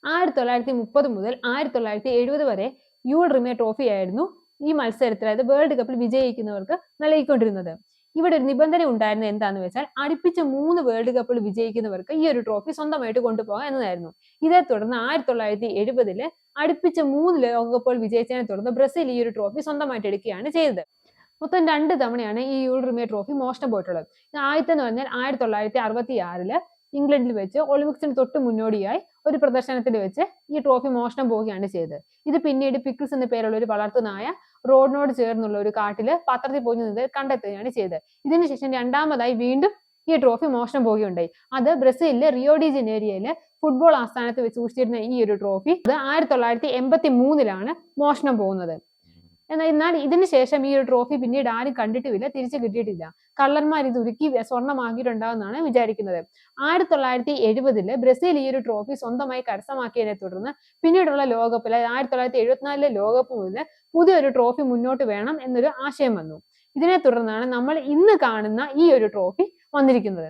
1930 മുതൽ 1970 വരെ Yule റിമേ trophy ആയിരുന്നു ഈ മത്സരത്തിൽ, അതായത് വേൾഡ് കപ്പിൽ വിജയിക്കുന്നവർക്ക് നൽകിക്കൊണ്ടിരുന്നത്. ഇവിടെ ഒരു നിബന്ധന ഉണ്ടായിരുന്നത് എന്താണെന്ന് വെച്ചാൽ അടുപ്പിച്ച് 3 വേൾഡ് കപ്പിൽ വിജയിക്കുന്നവർക്ക് ഈ ഒരു ട്രോഫി സ്വന്തമായിട്ട് കൊണ്ടുപോകാം എന്നതായിരുന്നു. ഇതേ തുടർന്ന് 1970 അടുപ്പിച്ച് 3 ലോകകപ്പുകൾ വിജയിച്ചതിനെ തുടർന്ന് ബ്രസീൽ ഈ ഒരു ട്രോഫി സ്വന്തമായിട്ട് എടുക്കുകയാണ് ചെയ്തത്. മൊത്തം 2 തവണയാണ് ഈ യൂൾ റിമേ ട്രോഫി മോഷണം പോയിട്ടുള്ളത്. ആദ്യത്തെ എന്ന് പറഞ്ഞാൽ 1966 ഇംഗ്ലണ്ടിൽ വെച്ച് ഒളിമ്പിക്സിന് തൊട്ട് മുന്നോടിയായി ഒരു പ്രദർശനത്തിൽ വെച്ച് ഈ ട്രോഫി മോഷണം പോവുകയാണ് ചെയ്തത്. ഇത് പിന്നീട് പിക്കിൾസ് എന്ന പേരുള്ള ഒരു വളർത്തുനായ റോഡിനോട് ചേർന്നുള്ള ഒരു കാട്ടില് പാത്രത്തിൽ പോയി നിന്ന് കണ്ടെത്തുകയാണ് ചെയ്തത്. ഇതിനുശേഷം രണ്ടാമതായി വീണ്ടും ഈ ട്രോഫി മോഷണം പോവുകയുണ്ടായി. അത് ബ്രസീലിലെ റിയോ ഡി ജനീറോയിലെ ഫുട്ബോൾ ആസ്ഥാനത്ത് വെച്ച് സൂക്ഷിച്ചിരുന്ന ഈ ഒരു ട്രോഫി അത് 1983 മോഷണം പോകുന്നത്. എന്നാൽ ഇതിന് ശേഷം ഈ ഒരു ട്രോഫി പിന്നീട് ആരും കണ്ടിട്ടുമില്ല, തിരിച്ചു കിട്ടിയിട്ടില്ല. കള്ളന്മാർ ഇത് ഉരുക്കി സ്വർണ്ണമാക്കിയിട്ടുണ്ടാവുമെന്നാണ് വിചാരിക്കുന്നത്. 1970 ബ്രസീൽ ഈ ഒരു ട്രോഫി സ്വന്തമായി കരസ്ഥമാക്കിയതിനെ തുടർന്ന് പിന്നീടുള്ള ലോകകപ്പിൽ 1974 ലോകകപ്പ് മുതൽ പുതിയൊരു ട്രോഫി മുന്നോട്ട് വേണം എന്നൊരു ആശയം വന്നു. ഇതിനെ തുടർന്നാണ് നമ്മൾ ഇന്ന് കാണുന്ന ഈ ഒരു ട്രോഫി വന്നിരിക്കുന്നത്.